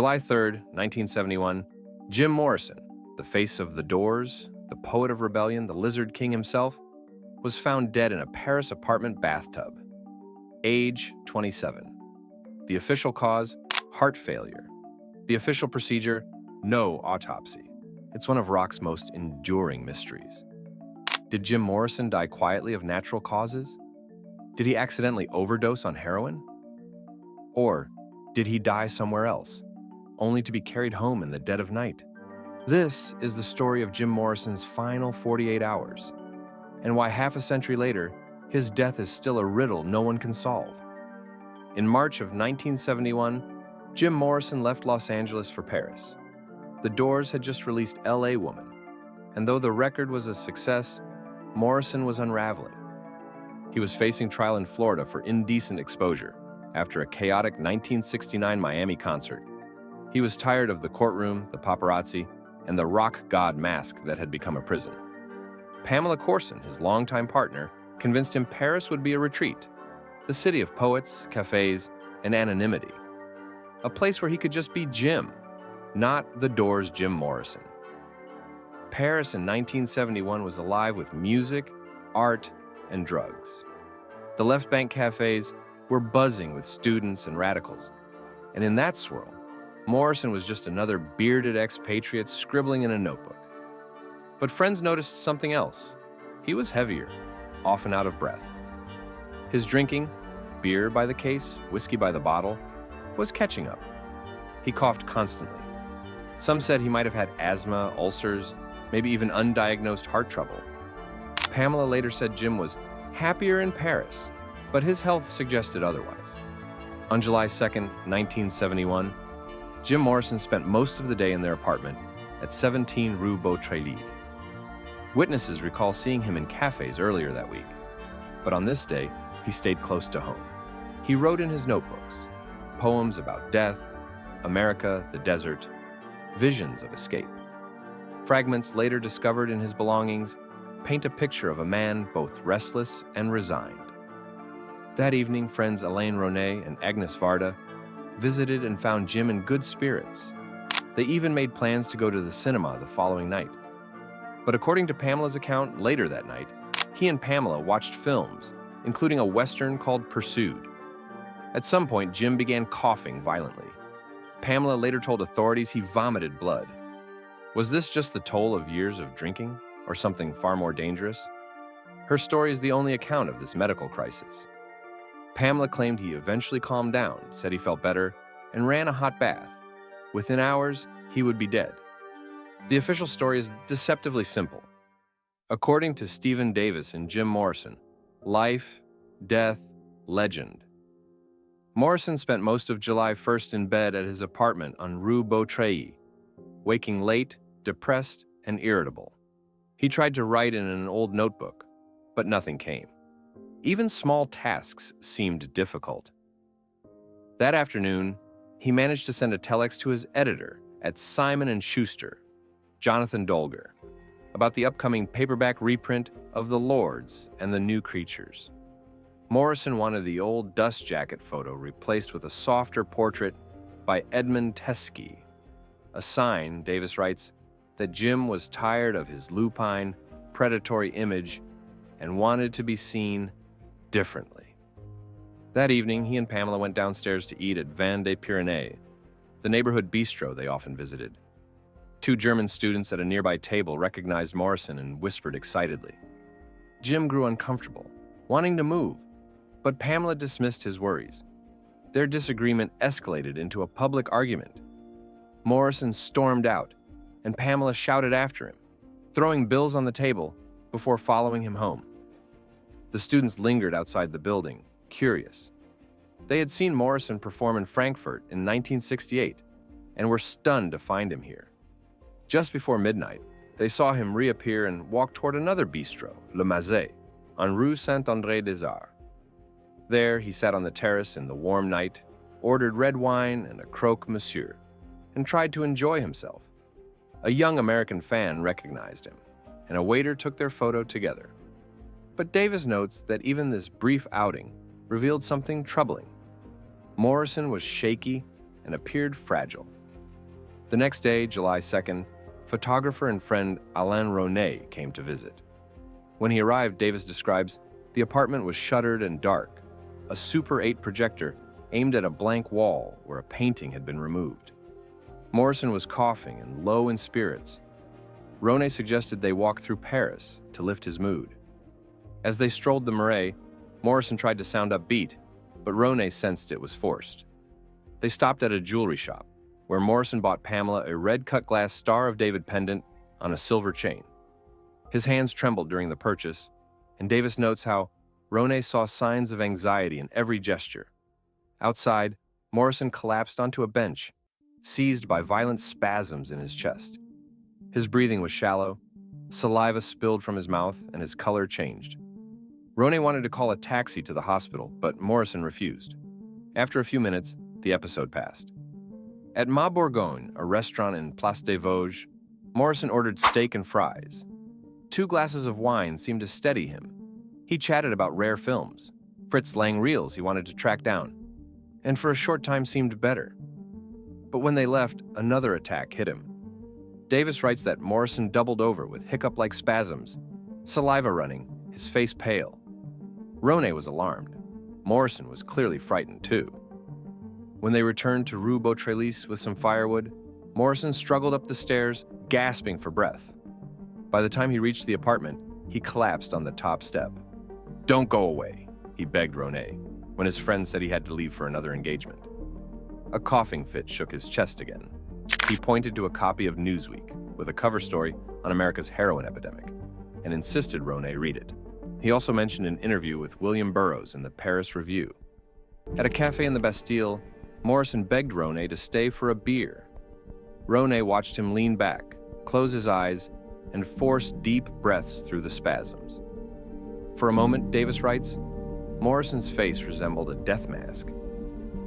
July 3rd, 1971, Jim Morrison, the face of The Doors, the poet of rebellion, the Lizard King himself, was found dead in a Paris apartment bathtub. Age 27. The official cause, heart failure. The official procedure, no autopsy. It's one of rock's most enduring mysteries. Did Jim Morrison die quietly of natural causes? Did he accidentally overdose on heroin? Or did he die somewhere else, only to be carried home in the dead of night? This is the story of Jim Morrison's final 48 hours, and why half a century later, his death is still a riddle no one can solve. In March of 1971, Jim Morrison left Los Angeles for Paris. The Doors had just released L.A. Woman, and though the record was a success, Morrison was unraveling. He was facing trial in Florida for indecent exposure after a chaotic 1969 Miami concert. He was tired of the courtroom, the paparazzi, and the rock god mask that had become a prison. Pamela Corson, his longtime partner, convinced him Paris would be a retreat, the city of poets, cafes, and anonymity. A place where he could just be Jim, not The Doors' Jim Morrison. Paris in 1971 was alive with music, art, and drugs. The left bank cafes were buzzing with students and radicals, and in that swirl, Morrison was just another bearded expatriate scribbling in a notebook. But friends noticed something else. He was heavier, often out of breath. His drinking, beer by the case, whiskey by the bottle, was catching up. He coughed constantly. Some said he might have had asthma, ulcers, maybe even undiagnosed heart trouble. Pamela later said Jim was happier in Paris, but his health suggested otherwise. On July 2nd, 1971, Jim Morrison spent most of the day in their apartment at 17 Rue Beautreillis. Witnesses recall seeing him in cafes earlier that week, but on this day, he stayed close to home. He wrote in his notebooks poems about death, America, the desert, visions of escape. Fragments later discovered in his belongings paint a picture of a man both restless and resigned. That evening, friends Alain Ronay and Agnes Varda visited and found Jim in good spirits. They even made plans to go to the cinema the following night. But according to Pamela's account later that night, he and Pamela watched films, including a Western called Pursued. At some point, Jim began coughing violently. Pamela later told authorities he vomited blood. Was this just the toll of years of drinking, or something far more dangerous? Her story is the only account of this medical crisis. Pamela claimed he eventually calmed down, said he felt better, and ran a hot bath. Within hours, he would be dead. The official story is deceptively simple. According to Stephen Davis and Jim Morrison, life, death, legend. Morrison spent most of July 1st in bed at his apartment on Rue Beautreillis, waking late, depressed, and irritable. He tried to write in an old notebook, but nothing came. Even small tasks seemed difficult. That afternoon, he managed to send a telex to his editor at Simon & Schuster, Jonathan Dolger, about the upcoming paperback reprint of The Lords and the New Creatures. Morrison wanted the old dust jacket photo replaced with a softer portrait by Edmund Teskey, a sign, Davis writes, that Jim was tired of his lupine, predatory image and wanted to be seen differently. That evening, he and Pamela went downstairs to eat at Vin des Pyrénées, the neighborhood bistro they often visited. Two German students at a nearby table recognized Morrison and whispered excitedly. Jim grew uncomfortable, wanting to move, but Pamela dismissed his worries. Their disagreement escalated into a public argument. Morrison stormed out, and Pamela shouted after him, throwing bills on the table before following him home. The students lingered outside the building, curious. They had seen Morrison perform in Frankfurt in 1968 and were stunned to find him here. Just before midnight, they saw him reappear and walk toward another bistro, Le Mazet, on Rue Saint-André-des-Arts. There, he sat on the terrace in the warm night, ordered red wine and a croque monsieur, and tried to enjoy himself. A young American fan recognized him, and a waiter took their photo together. But Davis notes that even this brief outing revealed something troubling. Morrison was shaky and appeared fragile. The next day, July 2nd, photographer and friend Alain Ronay came to visit. When he arrived, Davis describes, the apartment was shuttered and dark. A Super 8 projector aimed at a blank wall where a painting had been removed. Morrison was coughing and low in spirits. Ronay suggested they walk through Paris to lift his mood. As they strolled the Marais, Morrison tried to sound upbeat, but Ronay sensed it was forced. They stopped at a jewelry shop, where Morrison bought Pamela a red cut-glass Star of David pendant on a silver chain. His hands trembled during the purchase, and Davis notes how Ronay saw signs of anxiety in every gesture. Outside, Morrison collapsed onto a bench, seized by violent spasms in his chest. His breathing was shallow, saliva spilled from his mouth, and his color changed. Ronay wanted to call a taxi to the hospital, but Morrison refused. After a few minutes, the episode passed. At Ma Bourgogne, a restaurant in Place des Vosges, Morrison ordered steak and fries. 2 glasses of wine seemed to steady him. He chatted about rare films, Fritz Lang reels he wanted to track down, and for a short time seemed better. But when they left, another attack hit him. Davis writes that Morrison doubled over with hiccup-like spasms, saliva running, his face pale. Ronay was alarmed. Morrison was clearly frightened too. When they returned to Rue Beautreillis with some firewood, Morrison struggled up the stairs, gasping for breath. By the time he reached the apartment, he collapsed on the top step. "Don't go away," he begged Ronay, when his friend said he had to leave for another engagement. A coughing fit shook his chest again. He pointed to a copy of Newsweek with a cover story on America's heroin epidemic and insisted Ronay read it. He also mentioned an interview with William Burroughs in the Paris Review. At a cafe in the Bastille, Morrison begged Ronay to stay for a beer. Ronay watched him lean back, close his eyes, and force deep breaths through the spasms. For a moment, Davis writes, Morrison's face resembled a death mask.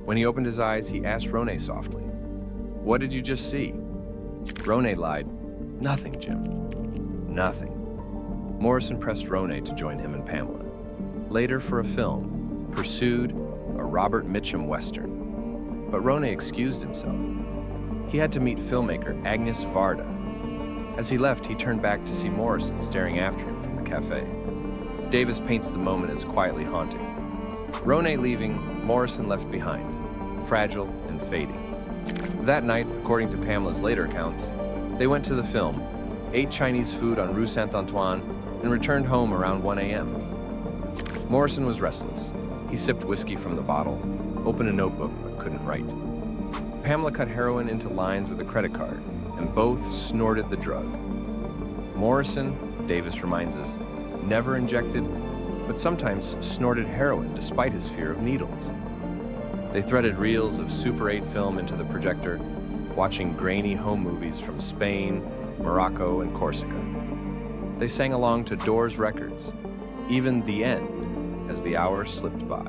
When he opened his eyes, he asked Ronay softly, "What did you just see?" Ronay lied, "Nothing, Jim. Nothing." Morrison pressed Ronay to join him and Pamela. Later for a film, Pursued, a Robert Mitchum Western. But Ronay excused himself. He had to meet filmmaker Agnes Varda. As he left, he turned back to see Morrison staring after him from the cafe. Davis paints the moment as quietly haunting. Ronay leaving, Morrison left behind, fragile and fading. That night, according to Pamela's later accounts, they went to the film, ate Chinese food on Rue Saint-Antoine, and returned home around 1 a.m. Morrison was restless. He sipped whiskey from the bottle, opened a notebook, but couldn't write. Pamela cut heroin into lines with a credit card, and both snorted the drug. Morrison, Davis reminds us, never injected, but sometimes snorted heroin despite his fear of needles. They threaded reels of Super 8 film into the projector, watching grainy home movies from Spain, Morocco, and Corsica. They sang along to Doors records, even The End, as the hours slipped by.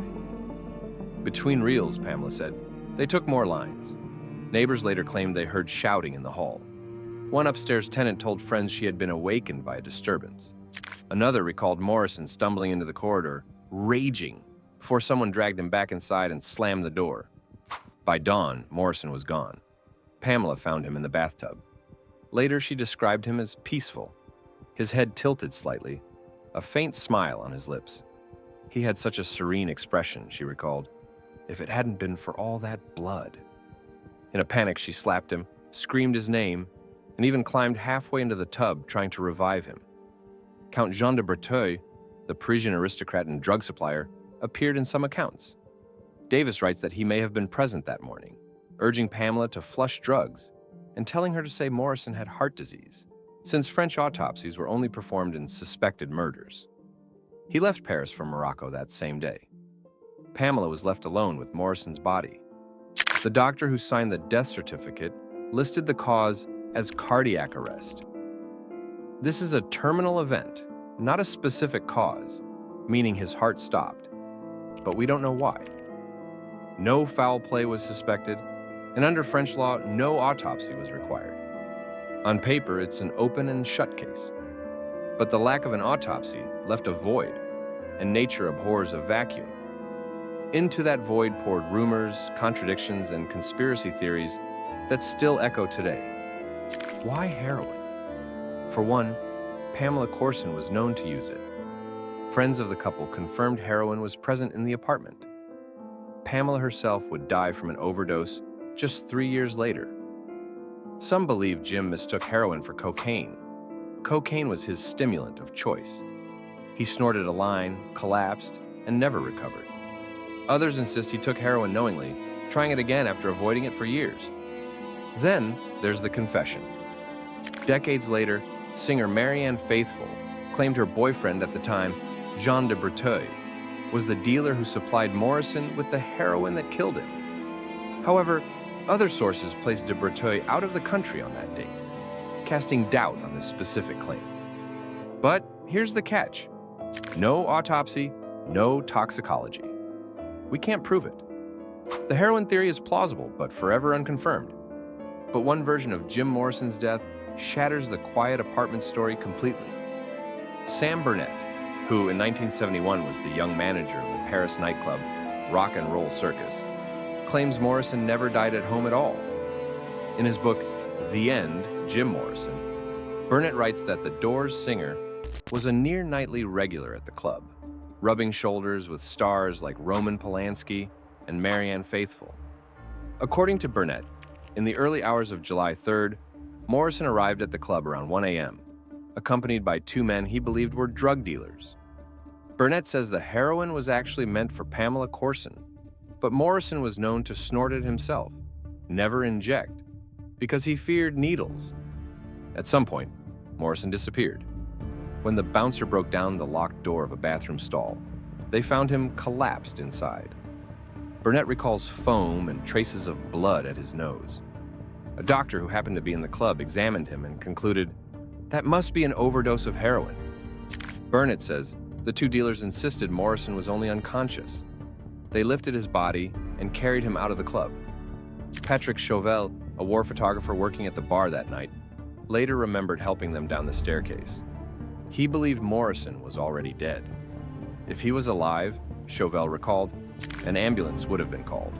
Between reels, Pamela said, they took more lines. Neighbors later claimed they heard shouting in the hall. One upstairs tenant told friends she had been awakened by a disturbance. Another recalled Morrison stumbling into the corridor, raging, before someone dragged him back inside and slammed the door. By dawn, Morrison was gone. Pamela found him in the bathtub. Later, she described him as peaceful. His head tilted slightly, a faint smile on his lips. He had such a serene expression, she recalled, if it hadn't been for all that blood. In a panic, she slapped him, screamed his name, and even climbed halfway into the tub trying to revive him. Count Jean de Breteuil, the Parisian aristocrat and drug supplier, appeared in some accounts. Davis writes that he may have been present that morning, urging Pamela to flush drugs and telling her to say Morrison had heart disease, since French autopsies were only performed in suspected murders. He left Paris for Morocco that same day. Pamela was left alone with Morrison's body. The doctor who signed the death certificate listed the cause as cardiac arrest. This is a terminal event, not a specific cause, meaning his heart stopped, but we don't know why. No foul play was suspected, and under French law, no autopsy was required. On paper, it's an open and shut case. But the lack of an autopsy left a void, and nature abhors a vacuum. Into that void poured rumors, contradictions, and conspiracy theories that still echo today. Why heroin? For one, Pamela Corson was known to use it. Friends of the couple confirmed heroin was present in the apartment. Pamela herself would die from an overdose just 3 years later. Some believe Jim mistook heroin for cocaine. Cocaine was his stimulant of choice. He snorted a line, collapsed, and never recovered. Others insist he took heroin knowingly, trying it again after avoiding it for years. Then there's the confession. Decades later, singer Marianne Faithfull claimed her boyfriend at the time, Jean de Breteuil, was the dealer who supplied Morrison with the heroin that killed him. However, other sources placed de Breteuil out of the country on that date, casting doubt on this specific claim. But here's the catch. No autopsy, no toxicology. We can't prove it. The heroin theory is plausible, but forever unconfirmed. But one version of Jim Morrison's death shatters the quiet apartment story completely. Sam Burnett, who in 1971 was the young manager of the Paris nightclub Rock and Roll Circus, claims Morrison never died at home at all. In his book, The End, Jim Morrison, Burnett writes that the Doors singer was a near-nightly regular at the club, rubbing shoulders with stars like Roman Polanski and Marianne Faithfull. According to Burnett, in the early hours of July 3rd, Morrison arrived at the club around 1 a.m., accompanied by 2 men he believed were drug dealers. Burnett says the heroin was actually meant for Pamela Corson, but Morrison was known to snort it himself, never inject, because he feared needles. At some point, Morrison disappeared. When the bouncer broke down the locked door of a bathroom stall, they found him collapsed inside. Burnett recalls foam and traces of blood at his nose. A doctor who happened to be in the club examined him and concluded, "That must be an overdose of heroin." Burnett says the 2 dealers insisted Morrison was only unconscious. They lifted his body and carried him out of the club. Patrick Chauvel, a war photographer working at the bar that night, later remembered helping them down the staircase. He believed Morrison was already dead. If he was alive, Chauvel recalled, an ambulance would have been called.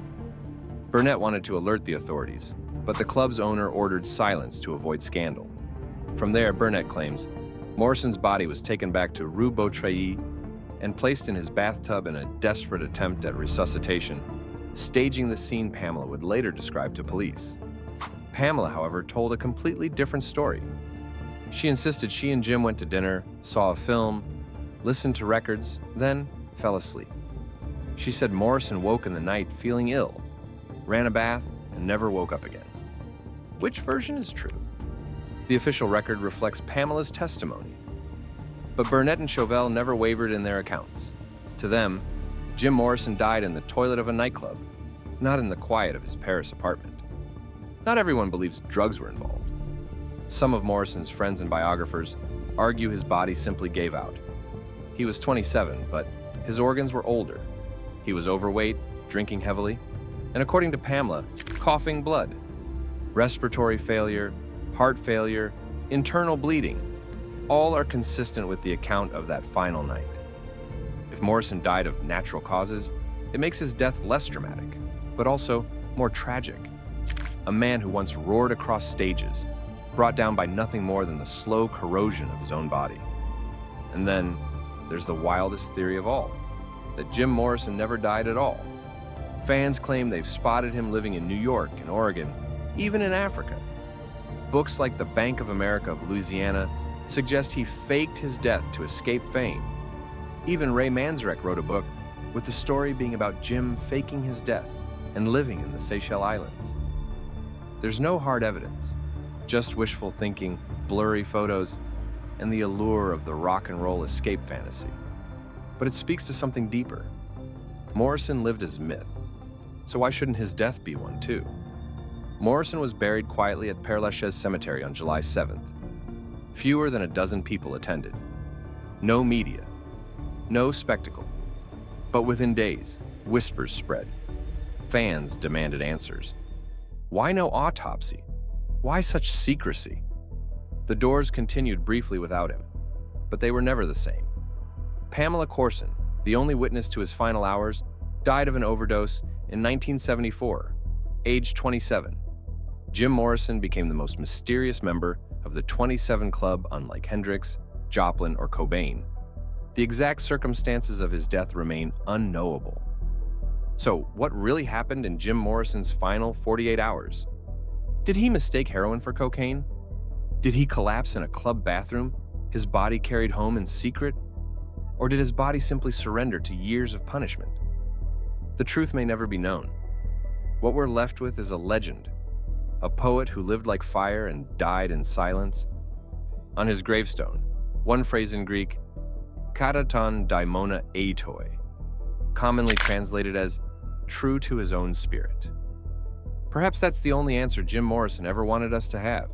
Burnett wanted to alert the authorities, but the club's owner ordered silence to avoid scandal. From there, Burnett claims, Morrison's body was taken back to Rue Beautreillis and placed in his bathtub in a desperate attempt at resuscitation, staging the scene Pamela would later describe to police. Pamela, however, told a completely different story. She insisted she and Jim went to dinner, saw a film, listened to records, then fell asleep. She said Morrison woke in the night feeling ill, ran a bath, and never woke up again. Which version is true? The official record reflects Pamela's testimony. But Burnett and Chauvel never wavered in their accounts. To them, Jim Morrison died in the toilet of a nightclub, not in the quiet of his Paris apartment. Not everyone believes drugs were involved. Some of Morrison's friends and biographers argue his body simply gave out. He was 27, but his organs were older. He was overweight, drinking heavily, and according to Pamela, coughing blood. Respiratory failure, heart failure, internal bleeding, all are consistent with the account of that final night. If Morrison died of natural causes, it makes his death less dramatic, but also more tragic. A man who once roared across stages, brought down by nothing more than the slow corrosion of his own body. And then there's the wildest theory of all, that Jim Morrison never died at all. Fans claim they've spotted him living in New York and Oregon, even in Africa. Books like The Bank of America of Louisiana suggest he faked his death to escape fame. Even Ray Manzarek wrote a book with the story being about Jim faking his death and living in the Seychelles Islands. There's no hard evidence, just wishful thinking, blurry photos, and the allure of the rock and roll escape fantasy. But it speaks to something deeper. Morrison lived as myth, so why shouldn't his death be one too? Morrison was buried quietly at Père Lachaise Cemetery on July 7th. Fewer than a dozen people attended. No media. No spectacle. But within days, whispers spread. Fans demanded answers. Why no autopsy? Why such secrecy? The Doors continued briefly without him, but they were never the same. Pamela Corson, the only witness to his final hours, died of an overdose in 1974, aged 27. Jim Morrison became the most mysterious member of the 27 Club, unlike Hendrix, Joplin, or Cobain. The exact circumstances of his death remain unknowable. So, what really happened in Jim Morrison's final 48 hours? Did he mistake heroin for cocaine? Did he collapse in a club bathroom, his body carried home in secret? Or did his body simply surrender to years of punishment? The truth may never be known. What we're left with is a legend, a poet who lived like fire and died in silence. On his gravestone, one phrase in Greek, kataton daimona eitoi, commonly translated as true to his own spirit. Perhaps that's the only answer Jim Morrison ever wanted us to have.